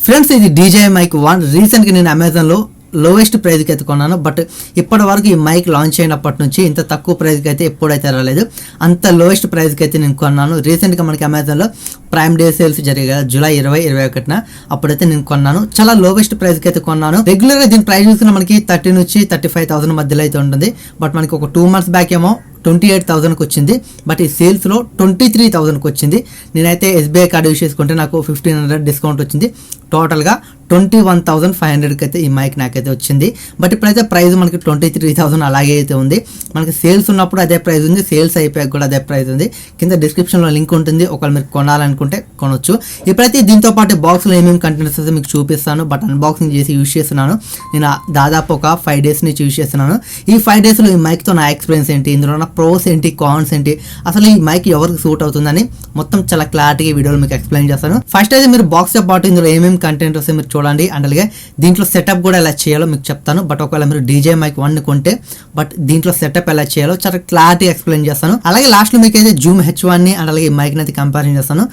Friends, ఇది DJI Mic 1 రీసెంట్గా నేను అమెజాన్లో లోయెస్ట్ ప్రైజ్కి అయితే కొన్నాను. బట్ ఇప్పటి వరకు ఈ మైక్ లాంచ్ అయినప్పటి నుంచి ఇంత తక్కువ ప్రైజ్కి అయితే ఎప్పుడైతే రాలేదు. అంత లోయెస్ట్ ప్రైజ్కి అయితే నేను కొన్నాను. రీసెంట్గా మనకి అమెజాన్లో ప్రైమ్ డే సేల్స్ జరిగాయి జూలై 20-21న. అప్పుడైతే నేను కొన్నాను. చాలా లోవెస్ట్ ప్రైజ్కి అయితే కొన్నాను. రెగ్యులర్గా దీని ప్రైస్ చూసుకున్న మనకి 30 నుంచి 35,000 మధ్యలో అయితే ఉంటుంది. బట్ మనకి ఒక 2 months బ్యాక్ ఏమో 28,000కి వచ్చింది. బట్ ఈ సేల్స్లో 23,000కి వచ్చింది. నేనైతే SBI కార్డు యూస్ చేసుకుంటే నాకు 1,500 డిస్కౌంట్ వచ్చింది. టోటల్గా 21,500కి అయితే ఈ మైక్ నాకైతే వచ్చింది. బట్ ఇప్పుడైతే ప్రైస్ మనకి 23,000 అలాగే అయితే ఉంది. మనకి సేల్స్ ఉన్నప్పుడు అదే ప్రైస్ ఉంది, సేల్స్ అయిపోయాక కూడా అదే ప్రైస్ ఉంది. కింద డిస్క్రిప్షన్లో లింక్ ఉంటుంది, ఒకవేళ మీరు కొనాలనుకుంటే కొనొచ్చు. ఇప్పుడైతే దీంతో పాటు బాక్స్లో ఏమేమి కంటెంట్స్ అయితే మీకు చూపిస్తాను. బట్ అన్బాక్సింగ్ చేసి యూస్ చేస్తున్నాను. నేను దాదాపు ఒక 5 days నుంచి యూస్ చేస్తున్నాను. ఈ 5 daysలో ఈ మైక్తో నా ఎక్స్పీరియన్స్ ఏంటి, ఇందులో ఉన్న ప్రోస్ ఏంటి, కాన్స్ ఏంటి, అసలు ఈ మైక్ ఎవరికి సూట్ అవుతుందని మొత్తం చాలా క్లారిటీగా వీడియోలో మీకు ఎక్స్ప్లెయిన్ చేస్తాను. ఫస్ట్ అయితే మీరు బాక్స్తో పాటు ఇందులో ఏమేమి కంటెంట్ వస్తే మీరు చూడండి. అండ్ అలాగే దీంట్లో సెటప్ కూడా ఎలా చేయాలో మీకు చెప్తాను. బట్ ఒకవేళ మీరు DJI Mic 1 కొంటే బట్ దీంట్లో సెటప్ ఎలా చేయాలో చాలా క్లారిటీ ఎక్స్ప్లెయిన్ చేస్తాను. అలాగే లాస్ట్లో మీకు అయితే జూమ్ H1 ని అండ్ అలాగే ఈ మైక్ అయితే కంపారిజన్ చేస్తాను.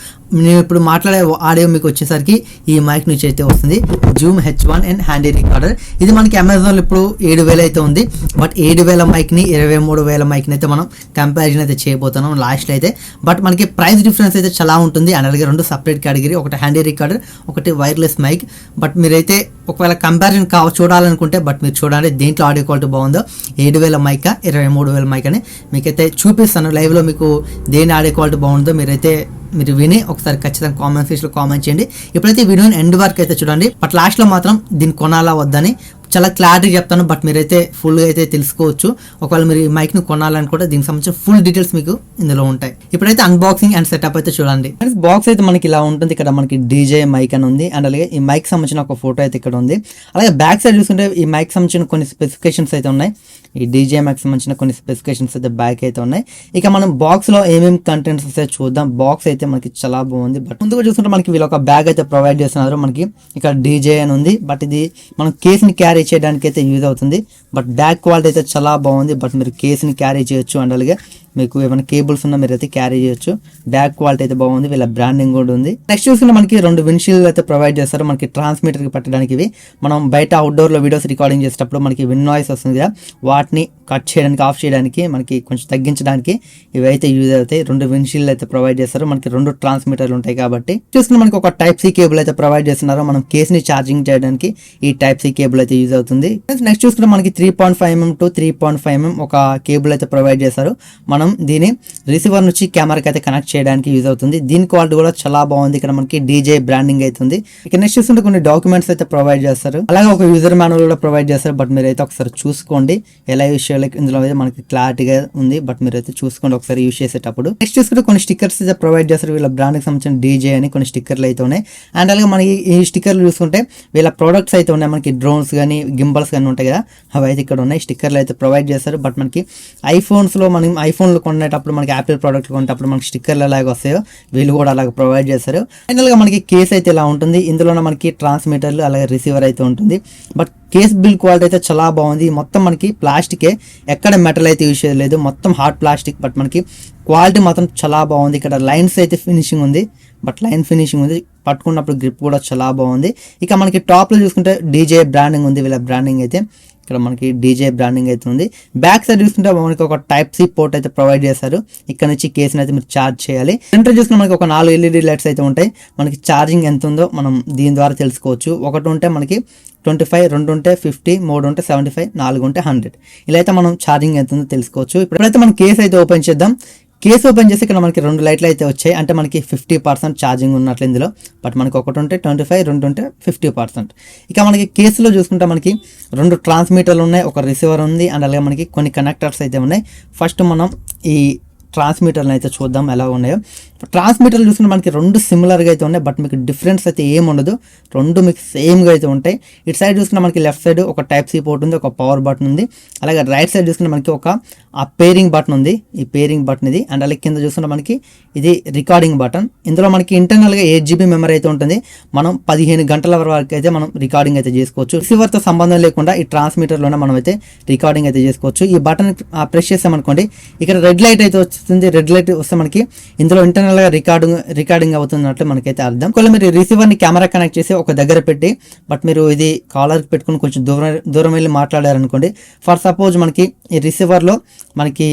నేను ఇప్పుడు మాట్లాడే ఆడియో మీకు వచ్చేసరికి ఈ మైక్ నుంచి అయితే వస్తుంది, Zoom H1 and handy recorder. ఇది మనకి అమెజాన్లో ఇప్పుడు 7,000 అయితే ఉంది. బట్ 7,000 మైక్ని 23,000 మైక్ని అయితే మనం కంపారిజన్ అయితే చేయబోతున్నాం లాస్ట్లో అయితే. బట్ మనకి ప్రైస్ డిఫరెన్స్ అయితే చాలా ఉంటుంది. అండ్ అలాగే 2 సపరేట్ కేటగిరీ, ఒకటి హ్యాండీ రికార్డర్, ఒకటి వైర్లెస్ మైక్. బట్ మీరైతే ఒకవేళ కంపారిజన్ చూడాలనుకుంటే బట్ మీరు చూడండి దేంట్లో ఆడియో క్వాలిటీ బాగుందో, 7,000 మైక్ 23,000 మైక్ అని మీకైతే చూపిస్తాను లైవ్లో. మీకు దేని ఆడియో క్వాలిటీ బాగుందో మీరు విని ఒకసారి ఖచ్చితంగా కామెంట్ సెక్షన్లో కామెంట్ చేయండి. ఇప్పుడైతే ఈ వీడియోని ఎండ్ వరకు అయితే చూడండి. బట్ లాస్ట్లో మాత్రం దీన్ని కొనాలా వద్దని చాలా క్లారిటీ చెప్తాను. బట్ మీరైతే ఫుల్గా అయితే తెలుసుకోవచ్చు. ఒకవేళ మీరు ఈ మైక్ను కొనాలనుకుంటే దీనికి సంబంధించిన ఫుల్ డీటెయిల్స్ మీకు ఇందులో ఉంటాయి. ఇప్పుడైతే అన్బాక్సింగ్ అండ్ సెటప్ అయితే చూడండి. బాక్స్ అయితే మనకి ఇలా ఉంటుంది. ఇక్కడ మనకి DJI Mic అని ఉంది. అండ్ అలాగే ఈ మైక్ సంబంధించిన ఒక ఫోటో అయితే ఇక్కడ ఉంది. అలాగే బ్యాక్ సైడ్ చూసుకుంటే ఈ మైక్ సంబంధించిన కొన్ని స్పెసిఫికేషన్స్ అయితే ఉన్నాయి. ఈ DJI Mic సంబంధించిన కొన్ని స్పెసిఫికేషన్స్ అయితే బ్యాక్ అయితే ఉన్నాయి. ఇక మనం బాక్స్లో ఏమేమి కంటెంట్స్ వస్తే చూద్దాం. బాక్స్ అయితే మనకి చాలా బాగుంది. బట్ ముందుగా చూసుకుంటే మనకి వీళ్ళు ఒక బ్యాగ్ అయితే ప్రొవైడ్ చేస్తున్నారు. మనకి ఇక్కడ DJI అని ఉంది. బట్ ఇది మనం కేసుని క్యారీ చేయడానికి అయితే యూజ్ అవుతుంది. బట్ బ్యాక్ క్వాలిటీ అయితే చాలా బాగుంది. బట్ మీరు కేసుని క్యారీ చేయొచ్చు. అండ్ అలాగే మీకు ఏమైనా కేబుల్స్ ఉన్నా మీరు అయితే క్యారీ చేయొచ్చు. బ్యాక్ క్వాలిటీ అయితే బాగుంది. వీళ్ళ బ్రాండింగ్ కూడా ఉంది. నెక్స్ట్ చూసుకుంటే మనకి 2 విండ్షీల్డ్ అయితే ప్రొవైడ్ చేస్తారు. మనకి ట్రాన్స్మిటర్ కి పెట్టడానికి ఇవి. మనం బయట అవుట్డోర్ లో వీడియోస్ రికార్డింగ్ చేసేటప్పుడు మనకి విండ్ నాయిస్ వస్తుంది కదా, వాటిని కట్ చేయడానికి, ఆఫ్ చేయడానికి, మనకి కొంచెం తగ్గించడానికి ఇవి అయితే యూజ్ అవుతాయి. 2 విండ్షీల్డ్ అయితే ప్రొవైడ్ చేస్తారు. మనకి 2 ట్రాన్స్మిటర్లు ఉంటాయి కాబట్టి. చూసుకుంటే మనకి ఒక Type-C కేబుల్ అయితే ప్రొవైడ్ చేస్తున్నారు. మనం కేస్ ని ఛార్జింగ్ చేయడానికి ఈ Type-C కేబుల్ అయితే యూజ్ అవుతుంది. నెక్స్ట్ చూసుకుంటే మనకి 3.5mm to 3.5mm ఒక కేబుల్ అయితే ప్రొవైడ్ చేస్తారు. మనం దీని రిసీవర్ నుంచి కెమెరాకి అయితే కనెక్ట్ చేయడానికి యూజ్ అవుతుంది. దీని క్వాలిటీ కూడా చాలా బాగుంది. ఇక్కడ మనకి DJI బ్రాండింగ్ అయితే ఉంది. ఇక నెక్స్ట్ చూస్తుంటే కొన్ని డాక్యుమెంట్స్ అయితే ప్రొవైడ్ చేస్తారు. అలాగే ఒక యూజర్ మాన్యువల్ కూడా ప్రొవైడ్ చేస్తారు. బట్ మీరైతే ఒకసారి చూసుకోండి ఎలా యూజ్ చేయాలి. ఇందులో అయితే మనకి క్లారిటీగా ఉంది. బట్ మీరైతే చూసుకోండి ఒకసారి యూజ్ చేసేటప్పుడు. నెక్స్ట్ చూసుకుంటే కొన్ని స్టిక్కర్స్ అయితే ప్రొవైడ్ చేస్తారు. వీళ్ళ బ్రాండ్కి సంబంధించిన DJI అని కొన్ని స్టిక్కర్లు అయితే ఉన్నాయి. అండ్ అలాగే మనకి ఈ స్టిక్కర్లు చూసుకుంటే వీళ్ళ ప్రొడక్ట్స్ అయితే ఉన్నాయి. మనకి డ్రోన్స్ కానీ గింబల్స్ కానీ ఉంటాయి కదా, అవి అయితే ఇక్కడ ఉన్నాయి. స్టిక్కర్లు అయితే ప్రొవైడ్ చేస్తారు. బట్ మనకి ఐఫోన్స్లో మనం ఐఫోన్లు కొనేటప్పుడు, మనకి యాపిల్ ప్రోడక్ట్లు కొనేటప్పుడు మనకి స్టిక్కర్లు ఎలాగ వస్తాయో వీళ్ళు కూడా అలాగ ప్రొవైడ్ చేస్తారు. ఫైనల్గా మనకి కేస్ అయితే ఇలా ఉంటుంది. ఇందులోనే మనకి ట్రాన్స్మిటర్లు అలాగే రిసీవర్ అయితే ఉంటుంది. బట్ కేస్ బిల్డ్ క్వాలిటీ అయితే చాలా బాగుంది. మొత్తం మనకి ప్లాస్టికే, ఎక్కడ మెటల్ అయితే యూజ్ చేయలేదు, మొత్తం హార్డ్ ప్లాస్టిక్. బట్ మనకి క్వాలిటీ మాత్రం చాలా బాగుంది. ఇక్కడ లైన్స్ అయితే ఫినిషింగ్ ఉంది. బట్ లైన్ ఫినిషింగ్ ఉంది. పట్టుకున్నప్పుడు గ్రిప్ కూడా చాలా బాగుంది. ఇక మనకి టాప్లో చూసుకుంటే DJI బ్రాండింగ్ ఉంది. వీళ్ళ బ్రాండింగ్ అయితే ఇక్కడ మనకి DJI బ్రాండింగ్ అయితే ఉంది. బ్యాక్ సైడ్ చూసుకుంటే మనకి ఒక Type-C పోర్ట్ అయితే ప్రొవైడ్ చేస్తారు. ఇక్కడ నుంచి కేసుని అయితే మీరు ఛార్జ్ చేయాలి. సెంటర్ చూసుకుంటే మనకి ఒక 4 LED లైట్స్ అయితే ఉంటాయి. మనకి ఛార్జింగ్ ఎంత ఉందో మనం దీని ద్వారా తెలుసుకోవచ్చు. ఒకటి ఉంటే మనకి 25, 2 ఉంటే 50, 3 ఉంటే 75, 4 ఉంటే 100. ఇలా అయితే మనం ఛార్జింగ్ ఎంత ఉందో తెలుసుకోవచ్చు. ఇప్పుడైతే మనం కేసు అయితే ఓపెన్ చేద్దాం. కేసు ఓపెన్ చేసి ఇక్కడ మనకి 2 లైట్లు అయితే వచ్చాయి. అంటే మనకి 50% ఛార్జింగ్ ఉన్నట్లు ఇందులో. బట్ మనకి ఒకటి ఉంటే 25, 2 ఉంటే 50%. ఇక మనకి కేసులో చూసుకుంటే మనకి 2 ట్రాన్స్మిటర్లు ఉన్నాయి, ఒక రిసీవర్ ఉంది. అండ్ అలాగే మనకి కొన్ని కనెక్టర్స్ అయితే ఉన్నాయి. ఫస్ట్ మనం ఈ ట్రాన్స్మిటర్లు అయితే చూద్దాం ఎలా ఉన్నాయో. ట్రాన్స్మిటర్లు చూసుకుంటే మనకి 2 సిమిలర్గా అయితే ఉన్నాయి. బట్ మీకు డిఫరెన్స్ అయితే ఏమి ఉండదు, 2 మీకు సేమ్గా అయితే ఉంటాయి. ఇటు సైడ్ చూసుకుంటే మనకి లెఫ్ట్ సైడ్ ఒక Type-C పోర్ట్ ఉంది, ఒక పవర్ బటన్ ఉంది. అలాగే రైట్ సైడ్ చూసుకుంటే మనకి ఒక పేరింగ్ బటన్ ఉంది. ఈ పేరింగ్ బటన్ ఇది. అండ్ అలాగే కింద చూసుకుంటే మనకి ఇది రికార్డింగ్ బటన్. ఇందులో మనకి ఇంటర్నల్గా 8GB మెమరీ అయితే ఉంటుంది. మనం 15 గంటల వరకు అయితే మనం రికార్డింగ్ అయితే చేసుకోవచ్చు. రిసీవర్తో సంబంధం లేకుండా ఈ ట్రాన్స్మిటర్లోనే మనం అయితే రికార్డింగ్ అయితే చేసుకోవచ్చు. ఈ బటన్ ప్రెస్ చేసామనుకోండి, ఇక్కడ రెడ్ లైట్ అయితే వస్తుంది, రెడ్ లైట్ వస్తే మనకి ఇందులో ఇంటర్నల్ గా రికార్డింగ్ అవుతున్నట్లు మనకైతే అర్థం. ఒకవేళ మీరు రిసీవర్ ని కెమెరా కనెక్ట్ చేసి ఒక దగ్గర పెట్టి బట్ మీరు ఇది కాలర్ పెట్టుకుని కొంచెం దూరం వెళ్ళి మాట్లాడారనుకోండి, ఫర్ సపోజ్ మనకి ఈ రిసీవర్ లో మనకి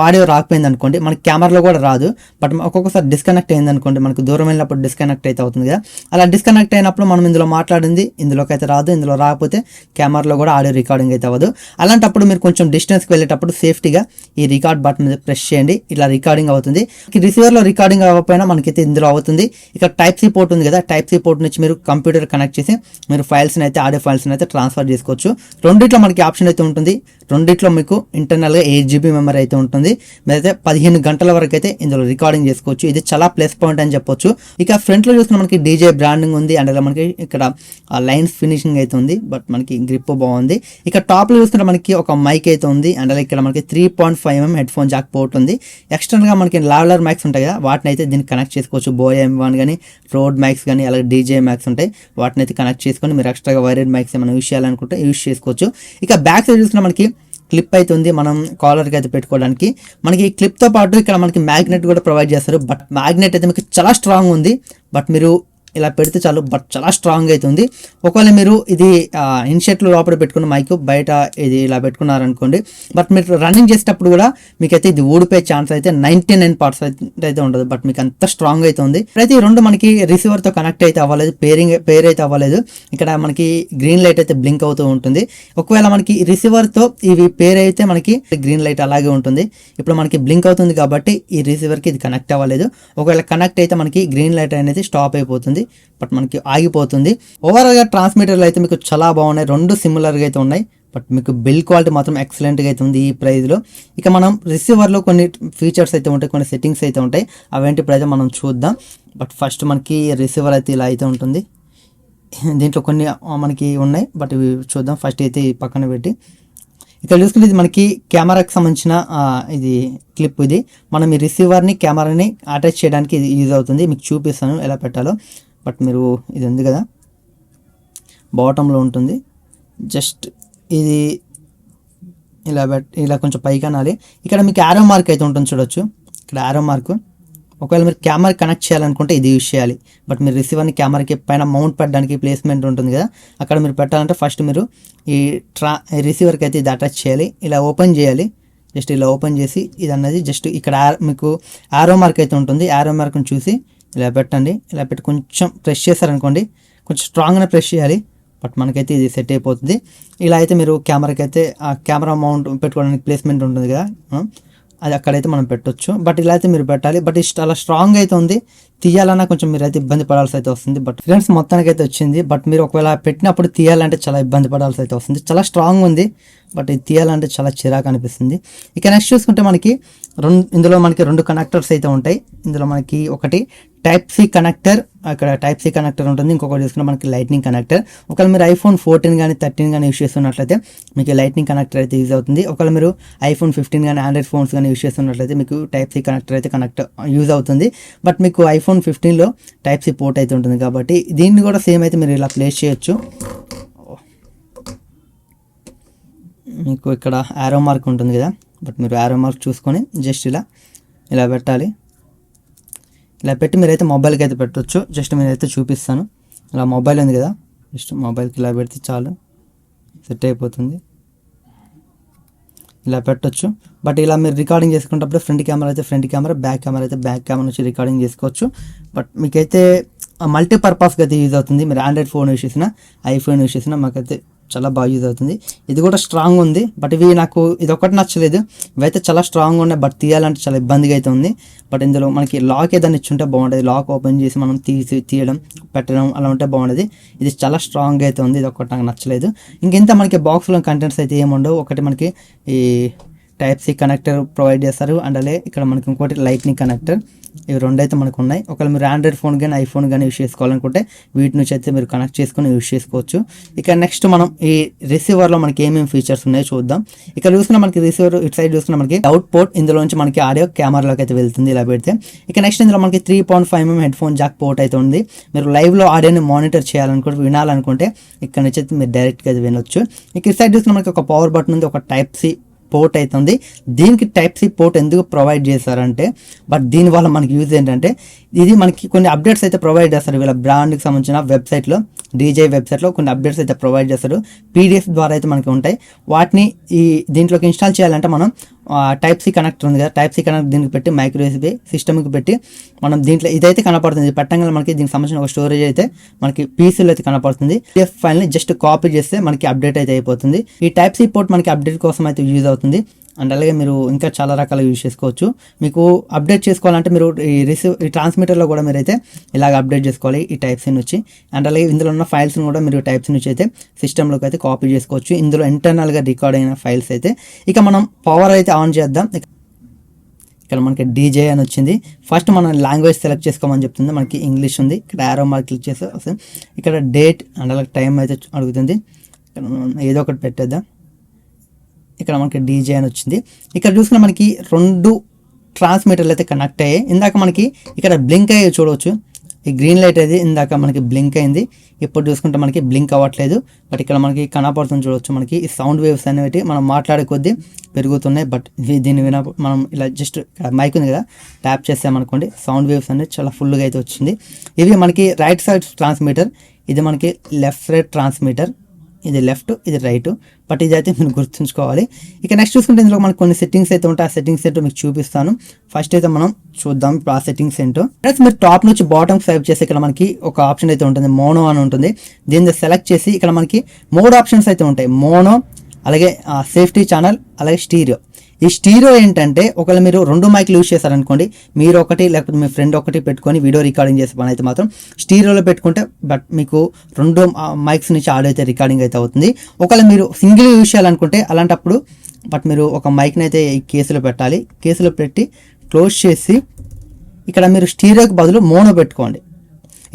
ఆడియో రాకపోయింది అనుకోండి, మనకి కెమెరాలో కూడా రాదు, బట్ ఒక్కొక్కసారి డిస్కనెక్ట్ అయింది అనుకోండి, మనకు దూరం వెళ్ళినప్పుడు డిస్కనెక్ట్ అయితే అవుతుంది కదా, అలా డిస్కనెక్ట్ అయినప్పుడు మనం ఇందులో మాట్లాడింది ఇందులోకి అయితే రాదు, ఇందులో రాకపోతే కెమెరాలో కూడా ఆడియో రికార్డింగ్ అయితే అవ్వదు. అలాంటప్పుడు మీరు కొంచెం డిస్టెన్స్కి వెళ్ళేటప్పుడు సేఫ్టీగా ఈ రికార్డ్ బటన్ మీద ప్రెస్ చేయండి, ఇలా రికార్డింగ్ అవుతుంది. రిసీవర్లో రికార్డింగ్ అవ్వకపోయినా మనకైతే ఇందులో అవుతుంది. ఇక్కడ టైప్ సి పోర్ట్ ఉంది కదా, టైప్ సి పోర్ట్ నుంచి మీరు కంప్యూటర్ కనెక్ట్ చేసి మీరు ఫైల్స్ని అయితే ఆడియో ఫైల్స్ని అయితే ట్రాన్స్ఫర్ చేసుకోవచ్చు. రెండిట్లో మనకి ఆప్షన్ అయితే ఉంటుంది. రెండిట్లో మీకు ఇంటర్నల్గా 8 GB మెమరీ అయితే ఉంటుంది. మీరైతే 15 గంటల వరకు అయితే ఇందులో రికార్డింగ్ చేసుకోవచ్చు. ఇది చాలా ప్లస్ పాయింట్ అని చెప్పొచ్చు. ఇక ఫ్రంట్లో చూసుకున్న మనకి డీజే బ్రాండింగ్ ఉంది, అండ్ అలా మనకి ఇక్కడ లైన్స్ ఫినిషింగ్ అయితే ఉంది, బట్ మనకి గ్రిప్ బాగుంది. ఇక టాప్లో చూసుకుంటే మనకి ఒక మైక్ అయితే ఉంది, అండ్ అలా ఇక్కడ మనకి 3.5mm head phone Jack port ఉంది. ఎక్స్టర్నల్గా మనకి లావలర్ మైక్స్ ఉంటాయి కదా, వాటిని అయితే దీనికి కనెక్ట్ చేసుకోవచ్చు. బోయ్ M1 కానీ రోడ్ మైక్స్ కానీ అలాగే డీజే మైక్స్ ఉంటాయి, వాటిని అయితే కనెక్ట్ చేసుకొని మీరు ఎక్స్ట్రాగా వైరెడ్ మైక్స్ ఏమైనా యూస్ చేయాలనుకుంటే యూస్ చేసుకోవచ్చు. ఇక బ్యాక్ సైడ్ చూసుకున్న మనకి క్లిప్ అయితే ఉంది, మనం కాలర్కి అయితే పెట్టుకోవడానికి. మనకి ఈ క్లిప్తో పాటు ఇక్కడ మనకి మ్యాగ్నెట్ కూడా ప్రొవైడ్ చేస్తారు, బట్ మ్యాగ్నెట్ అయితే మీకు చాలా స్ట్రాంగ్ ఉంది. బట్ మీరు ఇలా పెడితే చాలు, బట్ చాలా స్ట్రాంగ్ అవుతుంది. ఒకవేళ మీరు ఇది ఇన్షర్ట్లో లోపల పెట్టుకున్న మైక్ బయట ఇది ఇలా పెట్టుకున్నారనుకోండి, బట్ మీరు రన్నింగ్ చేసేటప్పుడు కూడా మీకైతే ఇది ఊడిపోయే ఛాన్స్ అయితే 99% అయితే ఉండదు, బట్ మీకు అంత స్ట్రాంగ్ అయితే ఉంది. అయితే ఈ రెండు మనకి రిసీవర్తో కనెక్ట్ అయితే అవ్వలేదు, పేర్ అయితే అవ్వలేదు. ఇక్కడ మనకి గ్రీన్ లైట్ అయితే బ్లింక్ అవుతూ ఉంటుంది. ఒకవేళ మనకి రిసీవర్తో ఇవి పేర్ అయితే మనకి గ్రీన్ లైట్ అలాగే ఉంటుంది. ఇప్పుడు మనకి బ్లింక్ అవుతుంది కాబట్టి ఈ రిసీవర్కి ఇది కనెక్ట్ అవ్వలేదు. ఒకవేళ కనెక్ట్ అయితే మనకి గ్రీన్ లైట్ అనేది స్టాప్ అయిపోతుంది, బట్ మనకి ఆగిపోతుంది. ఓవరాల్గా ట్రాన్స్మిటర్లు అయితే మీకు చాలా బాగున్నాయి, రెండు సిమిలర్గా అయితే ఉన్నాయి, బట్ మీకు బిల్డ్ క్వాలిటీ మాత్రం ఎక్సలెంట్గా అయితే ఉంది ఈ ప్రైస్లో. ఇక మనం రిసీవర్లో కొన్ని ఫీచర్స్ అయితే ఉంటాయి, కొన్ని సెట్టింగ్స్ అయితే ఉంటాయి, అవేంటి ఇప్పుడైతే మనం చూద్దాం. బట్ ఫస్ట్ మనకి రిసీవర్ అయితే ఇలా అయితే ఉంటుంది. దీంట్లో కొన్ని మనకి ఉన్నాయి, బట్ ఇవి చూద్దాం. ఫస్ట్ అయితే ఈ పక్కన పెట్టి ఇక్కడ చూసుకుంటే ఇది మనకి కెమెరాకి సంబంధించిన ఇది క్లిప్. ఇది మనం ఈ రిసీవర్ని కెమెరాని అటాచ్ చేయడానికి ఇది యూజ్ అవుతుంది. మీకు చూపిస్తాను ఎలా పెట్టాలో. బట్ మీరు ఇది ఉంది కదా బాటంలో ఉంటుంది, జస్ట్ ఇది ఇలా కొంచెం పైకి అనాలి. ఇక్కడ మీకు యారో మార్క్ అయితే ఉంటుంది చూడొచ్చు, ఇక్కడ యారో మార్క్. ఒకవేళ మీరు కెమెరా కనెక్ట్ చేయాలనుకుంటే ఇది యూజ్ చేయాలి, బట్ మీరు రిసీవర్ని కెమెరాకి పైన మౌంట్ పెట్టడానికి ప్లేస్మెంట్ ఉంటుంది కదా, అక్కడ మీరు పెట్టాలంటే ఫస్ట్ మీరు ఈ రిసీవర్కి అయితే ఇది అటాచ్ చేయాలి. ఇలా ఓపెన్ చేయాలి, జస్ట్ ఇలా ఓపెన్ చేసి ఇది అన్నది జస్ట్ ఇక్కడ మీకు యారో మార్క్ అయితే ఉంటుంది, యారో మార్క్ని చూసి ఇలా పెట్టండి. ఇలా పెట్టి కొంచెం ప్రెస్ చేశారనుకోండి, కొంచెం స్ట్రాంగ్గా ప్రెస్ చేయాలి, బట్ మనకైతే ఇది సెట్ అయిపోతుంది. ఇలా అయితే మీరు కెమెరాకి అయితే ఆ కెమెరా మౌంట్ పెట్టుకోవడానికి ప్లేస్మెంట్ ఉంటుంది కదా, అది అక్కడైతే మనం పెట్టొచ్చు. బట్ ఇలా అయితే మీరు పెట్టాలి, బట్ ఇది చాలా స్ట్రాంగ్ అయితే ఉంది. తీయాలన్నా కొంచెం మీరు అయితే ఇబ్బంది పడాల్సి అయితే వస్తుంది. బట్ ఫ్రెండ్స్ మొత్తానికి అయితే వచ్చింది, బట్ మీరు ఒకవేళ పెట్టినప్పుడు తీయాలంటే చాలా ఇబ్బంది పడాల్సి అయితే వస్తుంది. చాలా స్ట్రాంగ్ ఉంది, బట్ ఇది తీయాలంటే చాలా చిరాకు అనిపిస్తుంది. ఇక నెక్స్ట్ చూసుకుంటే మనకి ఇందులో మనకి 2 కనెక్టర్స్ అయితే ఉంటాయి. ఇందులో మనకి ఒకటి టైప్ సి కనెక్టర్, అక్కడ టైప్ సి కనెక్టర్ ఉంటుంది. ఇంకొకటి చూసుకుంటే మనకి లైట్నింగ్ కనెక్టర్. ఒకవేళ మీరు iPhone 14 కానీ 13 కానీ యూస్ చేస్తున్నట్లయితే మీకు లైట్నింగ్ కనెక్టర్ అయితే యూజ్ అవుతుంది. ఒకవేళ మీరు iPhone 15 కానీ ఆండ్రాయిడ్ ఫోన్స్ కానీ యూస్ చేస్తున్నట్లయితే మీకు టైప్ సి కనెక్టర్ అయితే యూజ్ అవుతుంది. బట్ మీకు iPhone 15లో టైప్ సి పోర్ట్ అయితే ఉంటుంది కాబట్టి దీన్ని కూడా సేమ్ అయితే మీరు ఇలా ప్లేస్ చేయొచ్చు. మీకు ఇక్కడ యారో మార్క్ ఉంటుంది కదా, బట్ మీరు యారో మార్క్ చూసుకొని జస్ట్ ఇలా పెట్టాలి. ఇలా పెట్టి మీరైతే మొబైల్కి అయితే పెట్టవచ్చు. జస్ట్ మీరైతే చూపిస్తాను. ఇలా మొబైల్ ఉంది కదా, జస్ట్ మొబైల్కి ఇలా పెడితే చాలు, సెట్ అయిపోతుంది. ఇలా పెట్టొచ్చు. బట్ ఇలా మీరు రికార్డింగ్ చేసుకునేటప్పుడు ఫ్రంట్ కెమెరా అయితే ఫ్రంట్ కెమెరా, బ్యాక్ కెమెరా అయితే బ్యాక్ కెమెరా నుంచి రికార్డింగ్ చేసుకోవచ్చు. బట్ మీకైతే మల్టీపర్పస్గా అయితే యూజ్ అవుతుంది. మీరు ఆండ్రాయిడ్ ఫోన్ యూస్ చేసినా ఐఫోన్ యూస్ చేసినా మాకైతే చాలా బాగా యూజ్ అవుతుంది. ఇది కూడా స్ట్రాంగ్ ఉంది, బట్ ఇవి నాకు ఇది ఒకటి నచ్చలేదు. ఇవైతే చాలా స్ట్రాంగ్ ఉన్నాయి, బట్ తీయాలంటే చాలా ఇబ్బందిగా అయితే ఉంది. బట్ ఇందులో మనకి లాక్ ఏదైనా ఇచ్చి ఉంటే బాగుంటుంది. లాక్ ఓపెన్ చేసి మనం తీయడం పెట్టడం అలా ఉంటే బాగుండేది. ఇది చాలా స్ట్రాంగ్ అయితే ఉంది, ఇది ఒకటి నాకు నచ్చలేదు. ఇంకెంత మనకి బాక్స్లో కంటెంట్స్ అయితే ఏముండవు. ఒకటి మనకి ఈ టైప్ సి కనెక్టర్ ప్రొవైడ్ చేస్తారు, అండ్ అలాగే ఇక్కడ మనకి ఇంకోటి లైట్నింగ్ కనెక్టర్. ఇవి 2 అయితే మనకు ఉన్నాయి. ఒకవేళ మీరు ఆండ్రాయిడ్ ఫోన్ కానీ ఐఫోన్ కానీ యూస్ చేసుకోవాలనుకుంటే వీటి నుంచి అయితే మీరు కనెక్ట్ చేసుకుని యూస్ చేసుకోవచ్చు. ఇక నెక్స్ట్ మనం ఈ రిసీవర్లో మనకి ఏమేమి ఫీచర్స్ ఉన్నాయో చూద్దాం. ఇక్కడ చూసుకున్న మనకి రిసీవర్ ఇటు సైడ్ చూసుకున్న మనకి అవుట్ పోర్ట్, ఇందులో నుంచి మనకి ఆడియో కెమెరాలోకి అయితే వెళ్తుంది ఇలా పెడితే. ఇక నెక్స్ట్ ఇందులో మనకి 3.5mm head phone Jack port అయితే ఉంది. మీరు లైవ్లో ఆడియోని మానిటర్ చేయాలనుకుంటే వినాలనుకుంటే ఇక్కడ నుంచి అయితే మీరు డైరెక్ట్గా అయితే వినొచ్చు. ఇక ఇటు సైడ్ చూసుకున్న మనకి ఒక పవర్ బటన్ ఉంది, ఒక టైప్ సి పోర్ట్ అవుతుంది. దీనికి టైప్ సి పోర్ట్ ఎందుకు ప్రొవైడ్ చేశారంటే, బట్ దీనివల్ల మనకి యూజ్ ఏంటంటే, ఇది మనకి కొన్ని అప్డేట్స్ అయితే ప్రొవైడ్ చేస్తారు. వీళ్ళ బ్రాండ్కి సంబంధించిన వెబ్సైట్లో, డీజే వెబ్సైట్లో కొన్ని అప్డేట్స్ అయితే ప్రొవైడ్ చేస్తారు. పీడిఎఫ్ ద్వారా అయితే మనకి ఉంటాయి. వాటిని దీంట్లోకి ఇన్స్టాల్ చేయాలంటే మనం టైప్ సి కనెక్టర్ ఉంది కదా, టైప్ సి కనెక్టర్ దీనికి పెట్టి మైక్రో యూఎస్బీ సిస్టమ్కి పెట్టి మనం దీంట్లో ఇదైతే కనపడుతుంది. పెట్టంగా మనకి దీనికి సంబంధించిన ఒక స్టోరేజ్ అయితే మనకి పీసీలో అయితే కనపడుతుంది. పీడిఎఫ్ ఫైల్ని జస్ట్ కాపీ చేస్తే మనకి అప్డేట్ అయితే అయిపోతుంది. ఈ టైప్ సి పోర్ట్ మనకి అప్డేట్ కోసం అయితే యూజ్ అవుతుంది. అండ్ అలాగే మీరు ఇంకా చాలా రకాల యూజ్ చేసుకోవచ్చు. మీకు అప్డేట్ చేసుకోవాలంటే మీరు ఈ ట్రాన్స్మిటర్లో కూడా మీరైతే ఇలాగ అప్డేట్ చేసుకోవాలి ఈ టైప్ సి నుంచి. అండ్ అలాగే ఇందులో ఉన్న ఫైల్స్ని కూడా మీరు టైప్ సి నుంచి అయితే సిస్టంలోకి అయితే కాపీ చేసుకోవచ్చు. ఇందులో ఇంటర్నల్గా రికార్డ్ అయిన ఫైల్స్ అయితే. ఇక మనం పవర్ అయితే ఆన్ చేద్దాం. ఇక్కడ మనకి డీజే అని వచ్చింది. ఫస్ట్ మనం లాంగ్వేజ్ సెలెక్ట్ చేసుకోమని చెప్తుంది. మనకి ఇంగ్లీష్ ఉంది. ఇక్కడ యారో మార్క్ క్లిక్ చేస్తే వస్తుంది. ఇక్కడ డేట్ అండ్ అలాగే టైం అయితే అడుగుతుంది. ఇక్కడ ఏదో ఒకటి పెట్టేద్దాం. ఇక్కడ మనకి డీజే అని వచ్చింది. ఇక్కడ చూసుకున్న మనకి 2 ట్రాన్స్మిటర్లు అయితే కనెక్ట్ అయ్యాయి. ఇందాక మనకి ఇక్కడ బ్లింక్ అయ్యి చూడవచ్చు. ఈ గ్రీన్ లైట్ అయితే ఇందాక మనకి బ్లింక్ అయింది. ఇప్పుడు చూసుకుంటే మనకి బ్లింక్ అవ్వట్లేదు. బట్ ఇక్కడ మనకి కనపడుతుంది చూడవచ్చు. మనకి ఈ సౌండ్ వేవ్స్ అనేవి మనం మాట్లాడే కొద్దీ పెరుగుతున్నాయి. బట్ దీన్ని మనం ఇలా జస్ట్ మైక్ ఉంది కదా, ట్యాప్ చేసామనుకోండి సౌండ్ వేవ్స్ అనేది చాలా ఫుల్గా అయితే వచ్చింది. ఇవి మనకి రైట్ సైడ్ ట్రాన్స్మిటర్, ఇది మనకి లెఫ్ట్ సైడ్ ట్రాన్స్మిటర్, ఇది లెఫ్ట్ ఇది రైట్. బట్ ఇది అయితే మీరు గుర్తుంచుకోవాలి. ఇక నెక్స్ట్ చూసుకుంటే ఇందులో మనకు కొన్ని సెట్టింగ్స్ అయితే ఉంటాయి. ఆ సెట్టింగ్స్ ఏంటో మీకు చూపిస్తాను. ఫస్ట్ అయితే మనం చూద్దాం ఇప్పుడు ఆ సెట్టింగ్స్ ఏంటో. మీరు టాప్ నుంచి బాటమ్ స్వైప్ చేసి ఇక్కడ మనకి ఒక ఆప్షన్ అయితే ఉంటుంది, మోనో అని ఉంటుంది. దీన్ని సెలెక్ట్ చేసి ఇక్కడ మనకి 3 ఆప్షన్స్ అయితే ఉంటాయి. మోనో, అలాగే సేఫ్టీ ఛానల్, అలాగే స్టీరియో. ఈ స్టీరియో ఏంటంటే ఒకవేళ మీరు 2 మైక్లు యూజ్ చేశారనుకోండి, మీరు ఒకటి లేకపోతే మీ ఫ్రెండ్ ఒకటి పెట్టుకొని వీడియో రికార్డింగ్ చేసే పని అయితే మాత్రం స్టీరియోలో పెట్టుకుంటే బట్ మీకు 2 మైక్స్ నుంచి ఆడియో అయితే రికార్డింగ్ అయితే అవుతుంది. ఒకవేళ మీరు సింగిల్ యూజ్ చేయాలనుకుంటే అలాంటప్పుడు బట్ మీరు ఒక మైక్ని అయితే ఈ కేసులో పెట్టాలి. కేసులో పెట్టి క్లోజ్ చేసి ఇక్కడ మీరు స్టీరియోకి బదులు మోనో పెట్టుకోండి.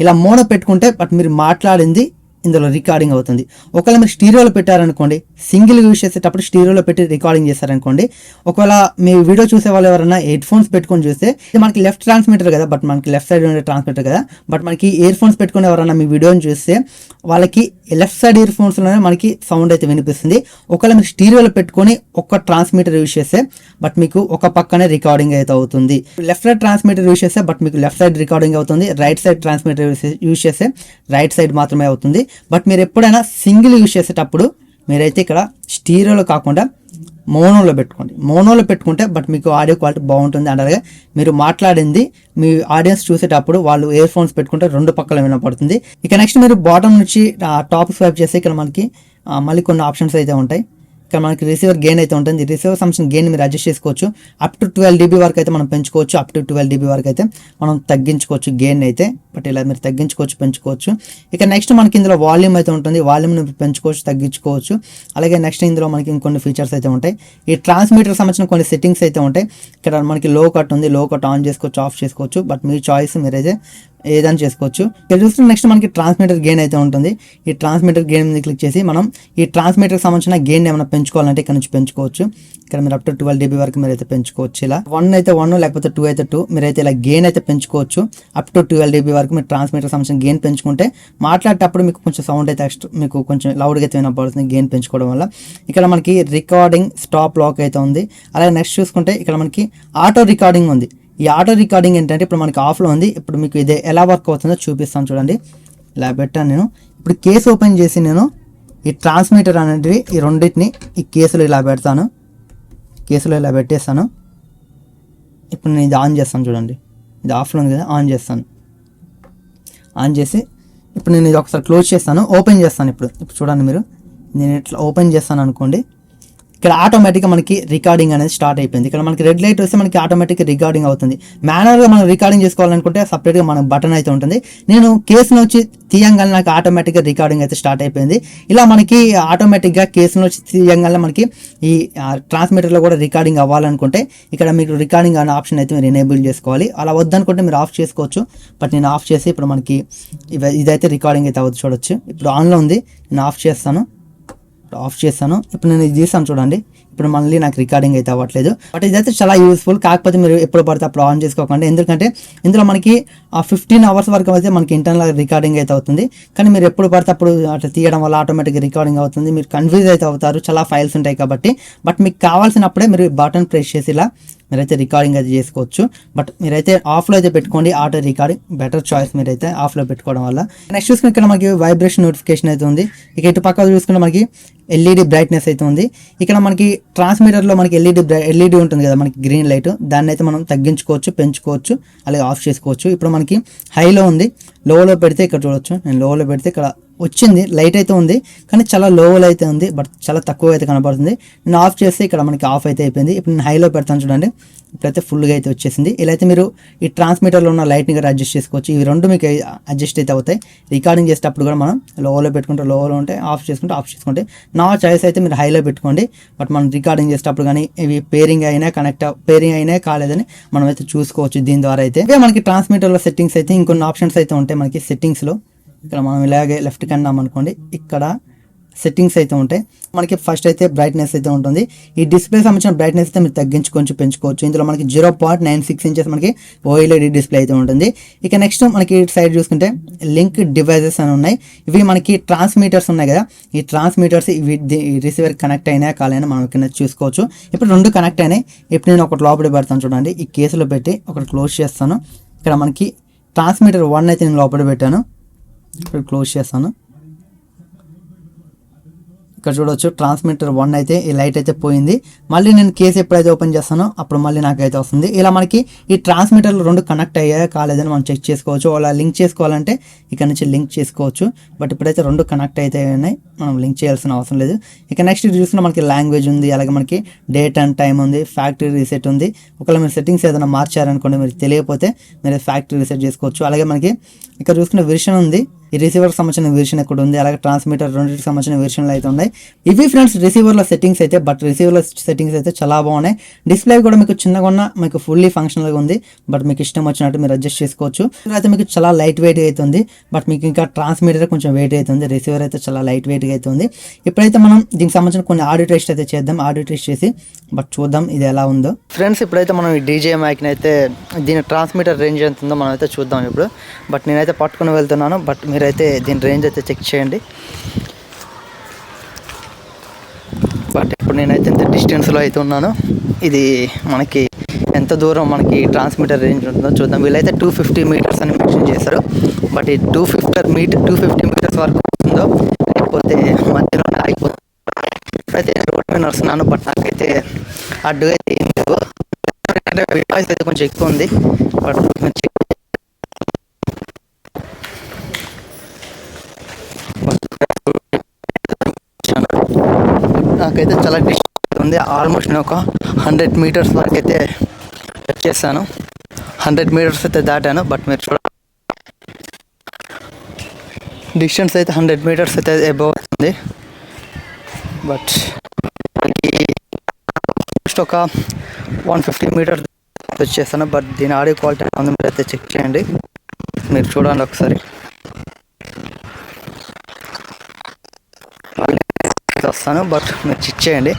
ఇలా మోనో పెట్టుకుంటే బట్ మీరు మాట్లాడింది ఇందులో రికార్డింగ్ అవుతుంది. ఒకవేళ మీరు స్టీరియోలో పెట్టారనుకోండి, సింగిల్ యూజ్ చేసేటప్పుడు స్టీరియోలో పెట్టి రికార్డింగ్ చేశారనుకోండి, ఒకవేళ మీ వీడియో చూసే వాళ్ళు ఎవరైనా హెడ్ ఫోన్స్ పెట్టుకొని చూస్తే, ఇది మనకి లెఫ్ట్ ట్రాన్స్మిటర్ కదా, బట్ మనకి లెఫ్ట్ సైడ్ ఉండే ట్రాన్స్మిటర్ కదా, బట్ మనకి ఇయర్ ఫోన్స్ పెట్టుకుని ఎవరైనా మీ వీడియోని చూస్తే వాళ్ళకి లెఫ్ట్ సైడ్ ఇయర్ ఫోన్స్లోనే మనకి సౌండ్ అయితే వినిపిస్తుంది. ఒకవేళ మీరు స్టీరియోలో పెట్టుకొని ఒక ట్రాన్స్మిటర్ యూజ్ చేస్తే బట్ మీకు ఒక పక్కనే రికార్డింగ్ అయితే అవుతుంది. లెఫ్ట్ సైడ్ ట్రాన్స్మిటర్ యూజ్ చేస్తే బట్ మీకు లెఫ్ట్ సైడ్ రికార్డింగ్ అవుతుంది. రైట్ సైడ్ ట్రాన్స్మిటర్ యూజ్ చేస్తే రైట్ సైడ్ మాత్రమే అవుతుంది. బట్ మీరు ఎప్పుడైనా సింగిల్ యూజ్ చేసేటప్పుడు మీరైతే ఇక్కడ స్టీరియోలో కాకుండా మోనోలో పెట్టుకోండి. మోనోలో పెట్టుకుంటే బట్ మీకు ఆడియో క్వాలిటీ బాగుంటుంది. అండ్ అలాగే మీరు మాట్లాడింది మీ ఆడియన్స్ చూసేటప్పుడు వాళ్ళు ఇయర్ ఫోన్స్ పెట్టుకుంటే 2 పక్కల వినపడుతుంది. ఇక నెక్స్ట్ మీరు బాటమ్ నుంచి టాప్ స్వైప్ చేస్తే ఇక్కడ మనకి మళ్ళీ కొన్ని ఆప్షన్స్ అయితే ఉంటాయి. ఇక్కడ మనకి రిసీవర్ గెయిన్ అయితే ఉంటుంది. రిసీవర్ సంబంధించిన గెయిన్ మీరు అడ్జస్ట్ చేసుకోవచ్చు. అప్ టు 12 dB వరకు అయితే మనం పెంచుకోవచ్చు. అప్ టు 12 dB వరకు అయితే మనం తగ్గించుకోవచ్చు గెయిన్ అయితే. బట్ ఇలా మీరు తగ్గించుకోవచ్చు, పెంచుకోవచ్చు. ఇక నెక్స్ట్ మనకి ఇందులో వాల్యూమ్ అయితే ఉంటుంది. వాల్యూమ్ని పెంచుకోవచ్చు, తగ్గించుకోవచ్చు. అలాగే నెక్స్ట్ ఇందులో మనకి ఇంకొన్ని ఫీచర్స్ అయితే ఉంటాయి. ఈ ట్రాన్స్మిటర్ సంబంధించిన కొన్ని సెట్టింగ్స్ అయితే ఉంటాయి. ఇక్కడ మనకి లో కట్ ఉంది, లో కట్ ఆన్ చేసుకోవచ్చు, ఆఫ్ చేసుకోవచ్చు. బట్ మీ చాయిస్ మీరైతే ఏదైనా చేసుకోవచ్చు. ఇక్కడ చూస్తే నెక్స్ట్ మనకి ట్రాన్స్మిటర్ గెయిన్ అయితే ఉంటుంది. ఈ ట్రాన్స్మిటర్ గెయిన్ మీద క్లిక్ చేసి మనం ఈ ట్రాన్స్మిటర్ సంబంధించిన గెయిన్ ఏమైనా పెంచుకోవాలంటే ఇక్కడ నుంచి పెంచుకోవచ్చు. ఇక్కడ మీరు అప్ టు 12 dB వరకు మీరైతే పెంచుకోవచ్చు. ఇలా 1 అయితే 1 లేకపోతే 2 అయితే 2 మీరైతే ఇలా గెయిన్ అయితే పెంచుకోవచ్చు. అప్ టు 12 dB వరకు మీరు ట్రాన్స్మిటర్ సంబంధించిన గెయిన్ పెంచుకుంటే మాట్లాడేటప్పుడు మీకు కొంచెం సౌండ్ అయితే మీకు కొంచెం లౌడ్గా అయితే వినపడుతుంది గెయిన్ పెంచుకోవడం వల్ల. ఇక్కడ మనకి రికార్డింగ్ స్టాప్ లాక్ అయితే ఉంది. అలాగే నెక్స్ట్ చూసుకుంటే ఇక్కడ మనకి ఆటో రికార్డింగ్ ఉంది. ఈ ఆటో రికార్డింగ్ ఏంటంటే ఇప్పుడు మనకి ఆఫ్లో ఉంది. ఇప్పుడు మీకు ఇది ఎలా వర్క్ అవుతుందో చూపిస్తాను చూడండి. ఇలా పెట్టాను నేను. ఇప్పుడు కేసు ఓపెన్ చేసి నేను ఈ ట్రాన్స్మిటర్ అనేటివి ఈ రెండింటిని ఈ కేసులో ఇలా పెడతాను. కేసులో ఇలా పెట్టేస్తాను. ఇప్పుడు నేను ఇది ఆన్ చేస్తాను చూడండి. ఇది ఆఫ్లో ఉంది కదా, ఆన్ చేస్తాను. ఆన్ చేసి ఇప్పుడు నేను ఇది ఒకసారి క్లోజ్ చేస్తాను, ఓపెన్ చేస్తాను. ఇప్పుడు చూడండి మీరు, నేను ఇట్లా ఓపెన్ చేస్తాను అనుకోండి, ఇక్కడ ఆటోమేటిక్గా మనకి రికార్డింగ్ అనేది స్టార్ట్ అయిపోయింది. ఇక్కడ మనకి రెడ్ లైట్ వస్తే మనకి ఆటోమేటిక్గా రికార్డింగ్ అవుతుంది. మాన్యువల్గా మనం రికార్డింగ్ చేసుకోవాలనుకుంటే సపరేట్గా మనకు బటన్ అయితే ఉంటుంది. నేను కేసును వచ్చి తీయంగానే నాకు ఆటోమేటిక్గా రికార్డింగ్ అయితే స్టార్ట్ అయిపోయింది. ఇలా మనకి ఆటోమేటిక్గా కేసును వచ్చి తీయంగానే మనకి ఈ ట్రాన్స్మిటర్లో కూడా రికార్డింగ్ అవ్వాలనుకుంటే ఇక్కడ మీకు రికార్డింగ్ అనే ఆప్షన్ అయితే మీరు ఎనేబుల్ చేసుకోవాలి. అలా వద్దనుకుంటే మీరు ఆఫ్ చేసుకోవచ్చు. బట్ నేను ఆఫ్ చేసి ఇప్పుడు మనకి ఇదైతే రికార్డింగ్ అయితే అవ్వదు చూడొచ్చు. ఇప్పుడు ఆన్లో ఉంది, నేను ఆఫ్ చేస్తాను. ఇప్పుడు నేను ఇది తీసాను చూడండి. ఇప్పుడు మళ్ళీ నాకు రికార్డింగ్ అయితే అవ్వట్లేదు. బట్ ఇదైతే చాలా యూస్ఫుల్. కాకపోతే మీరు ఎప్పుడు పడితే అప్పుడు ఆన్ చేసుకోకండి, ఎందుకంటే ఇందులో మనకి 15 అవర్స్ వరకు అయితే మనకి ఇంటర్నల్ రికార్డింగ్ అయితే అవుతుంది. కానీ మీరు ఎప్పుడు పడితే అప్పుడు అట్లా తీయడం వల్ల ఆటోమేటిక్గా రికార్డింగ్ అవుతుంది, మీరు కన్ఫ్యూజ్ అయితే అవుతారు, చాలా ఫైల్స్ ఉంటాయి కాబట్టి. బట్ మీకు కావాల్సినప్పుడే మీరు బటన్ ప్రెస్ చేసి ఇలా మీరైతే రికార్డింగ్ అయితే చేసుకోవచ్చు. బట్ మీరైతే ఆఫ్లో అయితే పెట్టుకోండి, ఆటో రికార్డింగ్ బెటర్ చాయిస్ మీరైతే ఆఫ్లో పెట్టుకోవడం వల్ల. నెక్స్ట్ చూసుకుని ఇక్కడ మనకి వైబ్రేషన్ నోటిఫికేషన్ అయితే ఉంది. ఇక ఇటు పక్కన చూసుకుంటే మనకి ఎల్ఈడి బ్రైట్నెస్ అయితే ఉంది. ఇక్కడ మనకి ట్రాన్స్మిటర్లో మనకి ఎల్ఈడి ఉంటుంది కదా మనకి గ్రీన్ లైట్, దాన్ని అయితే మనం తగ్గించుకోవచ్చు, పెంచుకోవచ్చు, అలాగే ఆఫ్ చేసుకోవచ్చు. ఇప్పుడు మనకి హైలో ఉంది, లోలో పెడితే ఇక్కడ చూడొచ్చు, నేను లోలో పెడితే ఇక్కడ వచ్చింది లైట్ అయితే ఉంది, కానీ చాలా లోలో అయితే ఉంది, బట్ చాలా తక్కువ అయితే కనబడుతుంది. నేను ఆఫ్ చేస్తే ఇక్కడ మనకి ఆఫ్ అయితే అయిపోయింది. ఇప్పుడు నేను హైలో పెడతాను చూడండి, ఇప్పుడైతే ఫుల్గా అయితే వచ్చేసింది. ఇలా అయితే మీరు ఈ ట్రాన్స్మిటర్లో ఉన్న లైట్ని కూడా అడ్జస్ట్ చేసుకోవచ్చు. ఇవి రెండు మీకు అడ్జస్ట్ అయితే అవుతాయి. రికార్డింగ్ చేసేటప్పుడు కూడా మనం లోలో పెట్టుకుంటే లోలో ఉంటే, ఆఫ్ చేసుకుంటే ఆఫ్ చేసుకుంటే. నా చాయిస్ అయితే మీరు హైలో పెట్టుకోండి. బట్ మనం రికార్డింగ్ చేసేటప్పుడు కానీ ఇవి పేరింగ్ అయినా కాలేదని మనం అయితే చూసుకోవచ్చు దీని ద్వారా అయితే. ఇవే మనకి ట్రాన్స్మిటర్లో సెట్టింగ్స్ అయితే ఇంకొన్ని ఆప్షన్స్ అయితే ఉంటాయి మనకి సెట్టింగ్స్లో. ఇక్కడ మనం ఇలాగే లెఫ్ట్ కన్నాం అనుకోండి, ఇక్కడ సెట్టింగ్స్ అయితే ఉంటాయి మనకి. ఫస్ట్ అయితే బ్రైట్నెస్ అయితే ఉంటుంది. ఈ డిస్ప్లే సంబంధించిన బ్రైట్నెస్ అయితే మీరు తగ్గించుకోవచ్చు, పెంచుకోవచ్చు. ఇందులో మనకి 0.96 ఇంచెస్ మనకి ఓఎల్ఈడి డిస్ప్లే అయితే ఉంటుంది. ఇక నెక్స్ట్ మనకి సైడ్ చూసుకుంటే లింక్ డివైజెస్ అని ఉన్నాయి. ఇవి మనకి ట్రాన్స్మీటర్స్ ఉన్నాయి కదా, ఈ ట్రాన్స్మీటర్స్ ఇవి రిసీవర్ కనెక్ట్ అయినా కాలేనా మనం ఇక్కడ చూసుకోవచ్చు. ఇప్పుడు రెండు కనెక్ట్ అయినాయి. ఇప్పుడు నేను ఒకటి లోపల పెడతాను చూడండి, ఈ కేసులో పెట్టి ఒకటి క్లోజ్ చేస్తాను. ఇక్కడ మనకి ట్రాన్స్మీటర్ 1 అయితే నేను లోపల పెట్టాను, ఇక్కడ క్లోజ్ చేస్తాను. ఇక్కడ చూడవచ్చు ట్రాన్స్మిటర్ 1 అయితే ఈ లైట్ అయితే పోయింది. మళ్ళీ నేను కేసు ఎప్పుడైతే ఓపెన్ చేస్తానో అప్పుడు మళ్ళీ నాకైతే వస్తుంది. ఇలా మనకి ఈ ట్రాన్స్మిటర్లు రెండు కనెక్ట్ అయ్యాయా కాలేదని మనం చెక్ చేసుకోవచ్చు. అలా లింక్ చేసుకోవాలంటే ఇక్కడ నుంచి లింక్ చేసుకోవచ్చు. బట్ ఇప్పుడైతే రెండు కనెక్ట్ అయితే ఉన్నాయి, మనం లింక్ చేయాల్సిన అవసరం లేదు. ఇక నెక్స్ట్ చూసుకున్న మనకి లాంగ్వేజ్ ఉంది, అలాగే మనకి డేట్ అండ్ టైం ఉంది, ఫ్యాక్టరీ రీసెట్ ఉంది. ఒకవేళ మీరు సెట్టింగ్స్ ఏదైనా మార్చారనుకోండి, మీరు తెలియకపోతే మీరు ఫ్యాక్టరీ రీసెట్ చేసుకోవచ్చు. అలాగే మనకి ఇక్కడ చూసుకున్న వెర్షన్ ఉంది, ఈ రిసీవర్కి సంబంధించిన వెర్షన్ ఎక్కడ ఉంది, అలాగే ట్రాన్స్మిటర్ రెండింటికి సంబంధించిన వెర్షన్లు అయితే ఉన్నాయి. ఇవి ఫ్రెండ్స్ రిసీవర్ల సెట్టింగ్స్ అయితే. బట్ రిసీవర్ల సెట్టింగ్స్ అయితే చాలా బాగున్నాయి. డిస్ప్లే కూడా మీకు చిన్నగా ఉన్న మీకు ఫుల్లీ ఫంక్షనల్గా ఉంది. బట్ మీకు ఇష్టం వచ్చినట్టు మీరు అడ్జస్ట్ చేసుకోవచ్చు. అయితే మీకు చాలా లైట్ వెయిట్ అవుతుంది, బట్ మీకు ఇంకా ట్రాన్స్మిటర్ కొంచెం వెయిట్ అవుతుంది. రిసీవర్ అయితే చాలా లైట్ వెయిట్గా అవుతుంది. ఇప్పుడైతే మనం దీనికి సంబంధించిన కొన్ని ఆడియో టెస్ట్ అయితే చేద్దాం. ఆడియో టెస్ట్ చేసి బట్ చూద్దాం ఇది ఎలా ఉందో. ఫ్రెండ్స్ ఇప్పుడైతే మనం ఈ డీజే మైక్ని అయితే దీని ట్రాన్స్మిటర్ రేంజ్ ఎంత ఉందో మనం అయితే చూద్దాం ఇప్పుడు. బట్ నేనైతే పట్టుకుని వెళ్తున్నాను, బట్ మీరైతే దీని రేంజ్ అయితే చెక్ చేయండి. బట్ ఇప్పుడు నేనైతే ఎంత డిస్టెన్స్లో అయితే ఉన్నాను, ఇది మనకి ఎంత దూరం మనకి ట్రాన్స్మిటర్ రేంజ్ ఉంటుందో చూద్దాం. వీళ్ళైతే 250 మీటర్స్ అని మెన్షన్ చేశారు. బట్ ఈ 250 మీటర్స్ వరకు వస్తుందో లేకపోతే మధ్యలో ఆగిపోతుంది. ఇప్పుడైతే రోడ్ మీద వస్తున్నాను, బట్ నాకైతే అడ్డుగా అయితే ఏం లేవు. వాయిస్ అయితే కొంచెం ఎక్కువ ఉంది, బట్ నాకైతే చాలా డిస్టెన్స్ ఉంది. ఆల్మోస్ట్ నేను ఒక 100 మీటర్స్ వరకు అయితే వచ్చేసాను. 100 మీటర్స్ అయితే దాటాను. బట్ మీరు చూడ డిస్టెన్స్ అయితే 100 మీటర్స్ అయితే అబౌవ్ అవుతుంది. బట్ జస్ట్ ఒక 150 మీటర్స్ వచ్చేస్తాను. బట్ దీని ఆడియో క్వాలిటీ ఉంది, మీరు అయితే చెక్ చేయండి. మీరు చూడండి ఒకసారి. వస్తాను, బట్ మీరు చెక్ చేయండి.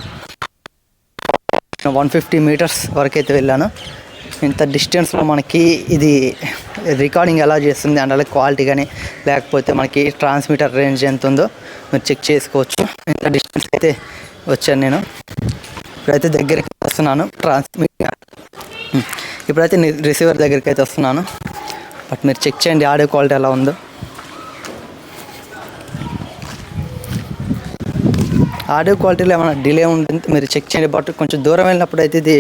150 మీటర్స్ వరకు అయితే వెళ్ళాను. ఇంత డిస్టెన్స్లో మనకి ఇది రికార్డింగ్ ఎలా చేస్తుంది అండ్ అలాగే క్వాలిటీ కానీ లేకపోతే మనకి ట్రాన్స్మిటర్ రేంజ్ ఎంత ఉందో మీరు చెక్ చేసుకోవచ్చు. ఇంత డిస్టెన్స్ అయితే వచ్చాను నేను. ఇప్పుడైతే దగ్గరికి వస్తున్నాను, ఇప్పుడైతే రిసీవర్ దగ్గరికి అయితే వస్తున్నాను. బట్ మీరు చెక్ చేయండి ఆడియో క్వాలిటీ ఎలా ఉందో. ఆడియో క్వాలిటీలో ఏమైనా డిలే ఉంటుంది మీరు చెక్ చేయండి. బట్ కొంచెం దూరం వెళ్ళినప్పుడు అయితే ఇది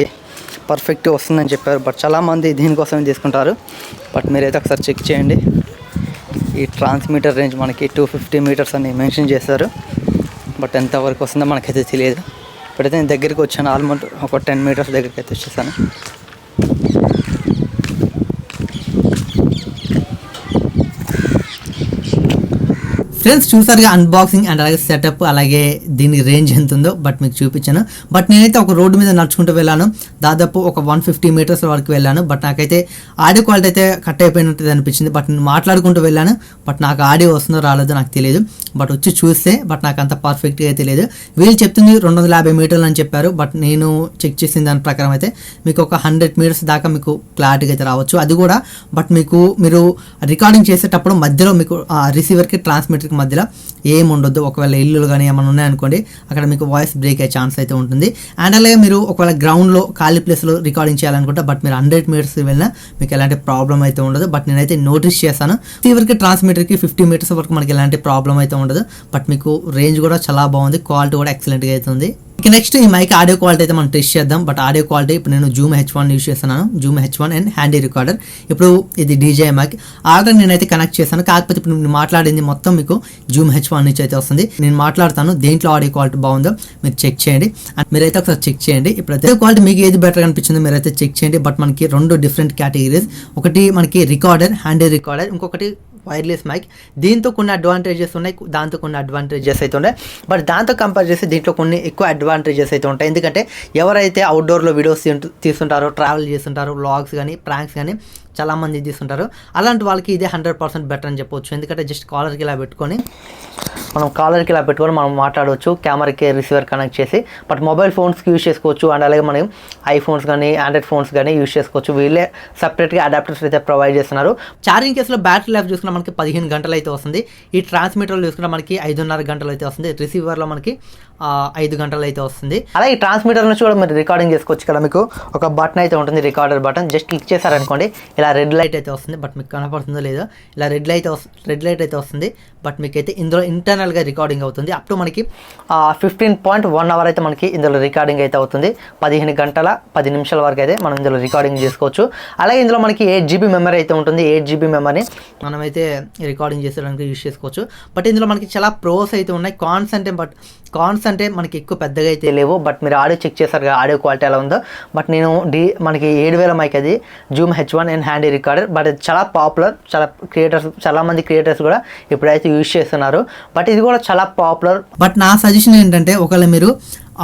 పర్ఫెక్ట్గా వస్తుందని చెప్పారు. బట్ చాలామంది దీనికోసమే తీసుకుంటారు. బట్ మీరైతే ఒకసారి చెక్ చేయండి. ఈ ట్రాన్స్మిటర్ రేంజ్ మనకి 250 మీటర్స్ అని మెన్షన్ చేశారు. బట్ ఎంతవరకు వస్తుందో మనకైతే తెలియదు. ఇప్పుడైతే నేను దగ్గరికి వచ్చాను, ఆల్మోస్ట్ ఒక 10 మీటర్స్ దగ్గరికి అయితే వచ్చేసాను. ఫ్రెండ్స్ చూసారుగా అన్బాక్సింగ్ అండ్ అలాగే సెటప్, అలాగే దీని రేంజ్ ఎంత ఉందో బట్ మీకు చూపించాను. బట్ నేనైతే ఒక రోడ్డు మీద నడుచుకుంటూ వెళ్ళాను, దాదాపు ఒక 150 మీటర్స్ వరకు వెళ్ళాను. బట్ నాకైతే ఆడియో క్వాలిటీ అయితే కట్ అయిపోయినట్టు అనిపించింది. బట్ నేను మాట్లాడుకుంటూ వెళ్ళాను, బట్ నాకు ఆడియో వస్తుందో రాలేదో నాకు తెలియదు. బట్ వచ్చి చూస్తే బట్ నాకు అంత పర్ఫెక్ట్గా అయితే లేదు. వీళ్ళు చెప్తుంది 250 మీటర్లు అని చెప్పారు, బట్ నేను చెక్ చేసిన దాని ప్రకారం అయితే మీకు ఒక 100 మీటర్స్ దాకా మీకు క్లారిటీగా అయితే రావచ్చు. అది కూడా బట్ మీరు రికార్డింగ్ చేసేటప్పుడు మధ్యలో మీకు రిసీవర్కి ట్రాన్స్మిటర్కి మధ్యలో ఏం ఉండొద్దు. ఒకవేళ ఇల్లులు కానీ ఏమైనా ఉన్నాయనుకోండి, అక్కడ మీకు వాయిస్ బ్రేక్ అయ్యే ఛాన్స్ అయితే ఉంటుంది. అండ్ అలాగే మీరు ఒకవేళ గ్రౌండ్లో ఖాళీ ప్లేస్లో రికార్డింగ్ చేయాలనుకుంటే బట్ మీరు 100 మీటర్స్ వెళ్ళినా మీకు ఎలాంటి ప్రాబ్లం అయితే ఉండదు. బట్ నేనైతే నోటీస్ చేశాను, రిసీవర్కి ట్రాన్స్మిటర్కి 50 మీటర్స్ వరకు మనకి ఎలాంటి ప్రాబ్లం అయితే ఉండదు. బట్ మీకు రేంజ్ కూడా చాలా బాగుంది, క్వాలిటీ కూడా ఎక్సలెంట్గా అయితే ఉంది. ఇక నెక్స్ట్ ఈ మైక్ ఆడియో క్వాలిటీ అయితే మనం టెస్ట్ చేద్దాం. బట్ ఆడియో క్వాలిటీ ఇప్పుడు నేను జూమ్ H1 యూస్ చేస్తున్నాను, Zoom H1 and handy recorder. ఇప్పుడు ఇది DJI మైక్ ఆల్రెడీ నేనైతే కనెక్ట్ చేశాను, కాకపోతే ఇప్పుడు నేను మాట్లాడింది మొత్తం మీకు జూమ్ H1 నుంచి అయితే వస్తుంది. నేను మాట్లాడతాను, దేంట్లో ఆడియో క్వాలిటీ బాగుందో మీరు చెక్ చేయండి. అండ్ మీరైతే ఒకసారి చెక్ చేయండి. ఇప్పుడైతే క్వాలిటీ మీకు ఏది బెటర్ అనిపించిందో మీరైతే చెక్ చేయండి. బట్ మనకి 2 డిఫరెంట్ కేటగిరీస్, ఒకటి మనకి రికార్డర్, హ్యాండీ రికార్డర్, ఇంకొకటి వైర్లెస్ మైక్. దీంతో కొన్ని అడ్వాంటేజెస్ ఉన్నాయి, దాంతో కొన్ని అడ్వాంటేజెస్ అయితే ఉన్నాయి. బట్ దాంతో కంపేర్ చేసి దీంట్లో కొన్ని ఎక్కువ అడ్వాంటేజెస్ అయితే ఉంటాయి. ఎందుకంటే ఎవరైతే అవుట్డోర్లో వీడియోస్ తీస్తుంటారో, ట్రావెల్ చేస్తుంటారో, వ్లాగ్స్ కానీ ప్రాంక్స్ కానీ చాలామంది తీస్తుంటారు, అలాంటి వాళ్ళకి ఇదే 100% బెటర్ అని చెప్పవచ్చు. ఎందుకంటే జస్ట్ కాలర్కి ఇలా పెట్టుకొని మనం మాట్లాడవచ్చు, కెమెరాకి రిసీవర్ కనెక్ట్ చేసి. బట్ మొబైల్ ఫోన్స్కి యూస్ చేసుకోవచ్చు, అండ్ అలాగే మనం ఐఫోన్స్ కానీ ఆండ్రాయిడ్ ఫోన్స్ కానీ యూస్ చేసుకోవచ్చు. వీళ్ళే సపరేట్గా అడాప్టర్స్ అయితే ప్రొవైడ్ చేస్తున్నారు. ఛార్జింగ్ కేసులో బ్యాటరీ లైఫ్ చూసుకున్న మనకి 15 గంటలు అయితే వస్తుంది. ఈ ట్రాన్స్మిటర్లో చూసుకుంటే మనకి 5.5 గంటలు అయితే వస్తుంది. రిసీవర్లో మనకి 5 గంటలు అయితే వస్తుంది. అలాగే ఈ ట్రాన్స్మిటర్ నుంచి కూడా మీరు రికార్డింగ్ చేసుకోవచ్చు. ఇక్కడ మీకు ఒక బటన్ అయితే ఉంటుంది, రికార్డర్ బటన్. జస్ట్ క్లిక్ చేశారనుకోండి, ఇలా రెడ్ లైట్ అయితే వస్తుంది. బట్ మీకు కనపడుతుందో లేదో, ఇలా రెడ్ లైట్ అయితే వస్తుంది. బట్ మీకైతే ఇందులో ఇంటర్నల్గా రికార్డింగ్ అవుతుంది. అప్ టు మనకి 15.1 అవర్ అయితే మనకి ఇందులో రికార్డింగ్ అయితే అవుతుంది. 15 గంటల 10 నిమిషాల వరకు అయితే మనం ఇందులో రికార్డింగ్ చేసుకోవచ్చు. అలాగే ఇందులో మనకి 8 GB మెమరీ అయితే ఉంటుంది. 8 GB మెమరీ మనమైతే రికార్డింగ్ చేసేదానికి యూస్ చేసుకోవచ్చు. బట్ ఇందులో మనకి చాలా ప్రోస్ అయితే ఉన్నాయి. కాన్స్ అంటే మనకి ఎక్కువ పెద్దగా అయితే లేవు. బట్ మీరు ఆడియో చెక్ చేశారు కదా, ఆడియో క్వాలిటీ ఎలా ఉందో. బట్ నేను మనకి 7000 మైక్ అది Zoom H1 and handy recorder. But ఇది చాలా పాపులర్, చాలామంది క్రియేటర్స్ కూడా ఇప్పుడైతే యూజ్ చేస్తున్నారు. బట్ ఇది కూడా చాలా పాపులర్. బట్ నా సజెషన్ ఏంటంటే, ఒకవేళ మీరు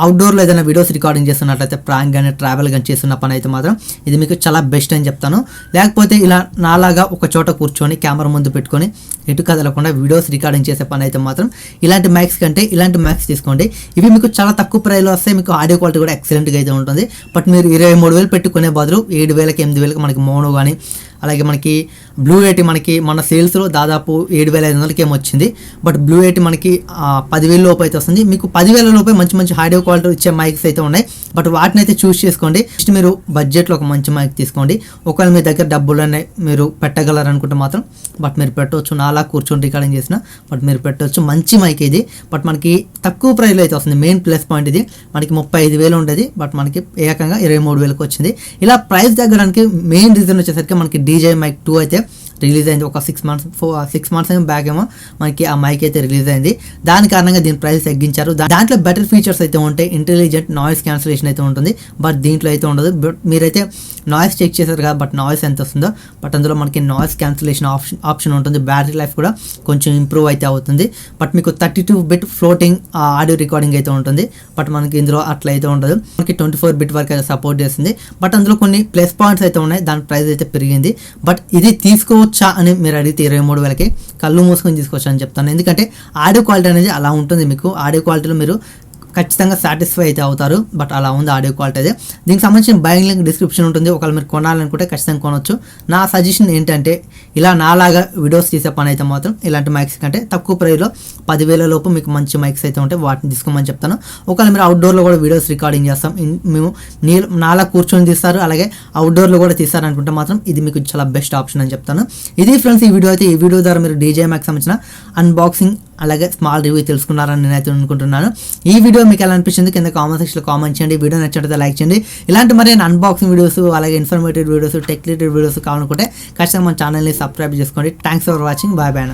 అవుట్డోర్లో ఏదైనా వీడియోస్ రికార్డింగ్ చేస్తున్నట్లయితే, ప్రాంక్ కానీ ట్రావెల్ కానీ చేస్తున్న పని అయితే మాత్రం ఇది మీకు చాలా బెస్ట్ అని చెప్తాను. లేకపోతే ఇలా నాలాగా ఒక చోట కూర్చొని కెమెరా ముందు పెట్టుకొని ఎటు కదలకుండా వీడియోస్ రికార్డింగ్ చేసే పని అయితే మాత్రం ఇలాంటి మైక్స్ కంటే ఇలాంటి మైక్స్ తీసుకోండి. ఇవి మీకు చాలా తక్కువ ప్రైస్లో వస్తాయి, మీకు ఆడియో క్వాలిటీ కూడా ఎక్సలెంట్గా అయితే ఉంటుంది. బట్ మీరు 23,000 పెట్టుకునే బదులు 7,000కి 8,000కి మనకి మోనో కానీ, అలాగే మనకి బ్లూ ఎయిటీ మనకి మన సేల్స్లో దాదాపు 7,500కి ఏమొచ్చింది. బట్ బ్లూ ఎయిటీ మనకి 10,000 లోపు అయితే వస్తుంది. మీకు 10,000 లోపే మంచి ఆడియో క్వాలిటీ ఇచ్చే మైక్స్ అయితే ఉన్నాయి. బట్ వాటిని అయితే చూస్ చేసుకోండి. నెక్స్ట్ మీరు బడ్జెట్లో ఒక మంచి మైక్ తీసుకోండి. ఒకవేళ మీ దగ్గర డబ్బులు అనేవి మీరు పెట్టగలరు అనుకుంటే మాత్రం బట్ మీరు పెట్టవచ్చు. నాలా కూర్చొని రికార్డింగ్ చేసిన బట్ మీరు పెట్టవచ్చు. మంచి మైక్ ఇది. బట్ మనకి తక్కువ ప్రైస్లో అయితే వస్తుంది. మెయిన్ ప్లస్ పాయింట్ ఇది. మనకి 35,000 ఉండేది, బట్ మనకి ఏకంగా 23,000కి వచ్చింది. ఇలా ప్రైస్ తగ్గడానికి మెయిన్ రీజన్ వచ్చేసరికి మనకి DJI మైక్ 2 అయితే రిలీజ్ అయింది. ఒక 6 మంత్స్ బ్యాక్ ఏమో మనకి ఆ మైక్ అయితే రిలీజ్ అయింది. దాని కారణంగా దీని ప్రైస్ తగ్గించారు. దాంట్లో బెటర్ ఫీచర్స్ అయితే ఉంటాయి. ఇంటెలిజెంట్ నాయిస్ క్యాన్సిలేషన్ అయితే ఉంటుంది, బట్ దీంట్లో అయితే ఉండదు. బట్ మీరైతే నాయిస్ చెక్ చేశారు కదా, బట్ నాయిస్ ఎంత వస్తుందో. బట్ అందులో మనకి నాయిస్ క్యాన్సిలేషన్ ఆప్షన్ ఉంటుంది. బ్యాటరీ లైఫ్ కూడా కొంచెం ఇంప్రూవ్ అయితే అవుతుంది. బట్ మీకు 32 బిట్ ఫ్లోటింగ్ ఆడియో రికార్డింగ్ అయితే ఉంటుంది. బట్ మనకి ఇందులో అట్లా అయితే ఉండదు. మనకి 24 బిట్ వరకు అయితే సపోర్ట్ చేస్తుంది. బట్ అందులో కొన్ని ప్లస్ పాయింట్స్ అయితే ఉన్నాయి. దాని ప్రైస్ అయితే పెరిగింది. బట్ ఇది తీసుకోవచ్చా అని మీరు అడిగితే 23,000కి కళ్ళు మూసుకొని తీసుకోవచ్చు అని చెప్తాను. ఎందుకంటే ఆడియో క్వాలిటీ అనేది అలా ఉంటుంది. మీకు ఆడియో క్వాలిటీలో మీరు ఖచ్చితంగా సాటిస్ఫై అయితే అవుతారు. బట్ అలా ఉంది ఆడియో క్వాలిటీ అయితే. దీనికి సంబంధించిన బయింగ్ లింక్ డిస్క్రిప్షన్ ఉంటుంది. ఒకవేళ మీరు కొనాలనుకుంటే ఖచ్చితంగా కొనవచ్చు. నా సజెషన్ ఏంటంటే, ఇలా నాలాగా వీడియోస్ తీసే పని అయితే మాత్రం ఇలాంటి మైక్స్ కంటే తక్కువ ప్రైస్లో 10,000 లోపు మీకు మంచి మైక్స్ అయితే ఉంటాయి, వాటిని తీసుకోమని చెప్తాను. ఒకవేళ మీరు అవుట్డోర్లో కూడా వీడియోస్ రికార్డింగ్ చేస్తాం, మేము నాలా కూర్చొని తీస్తారు, అలాగే అవుట్డోర్లో కూడా తీస్తారు అనుకుంటే మాత్రం ఇది మీకు చాలా బెస్ట్ ఆప్షన్ అని చెప్తాను. ఇది ఫ్రెండ్స్ ఈ వీడియో అయితే. ఈ వీడియో ద్వారా మీరు DJI మైక్ సంబంధించిన అన్బాక్సింగ్ అలాగే స్మాల్ రివ్యూ తెలుసుకున్నారని నేనైతే అనుకుంటున్నాను. ఈ వీడియో మీకు ఎలా అనిపించింది కింద కామెంట్ సెక్షన్లో కామెంట్ చేయండి. వీడియో నచ్చినట్లయితే లైక్ చేయండి. ఇలాంటి మరి అన్బాక్సింగ్ వీడియోస్, అలాగే informative videos, tech related videos కావాలనుకుంటే ఖచ్చితంగా మన ఛానల్ని సబ్స్క్రైబ్ చేసుకోండి. Thanks for watching. Bye bye.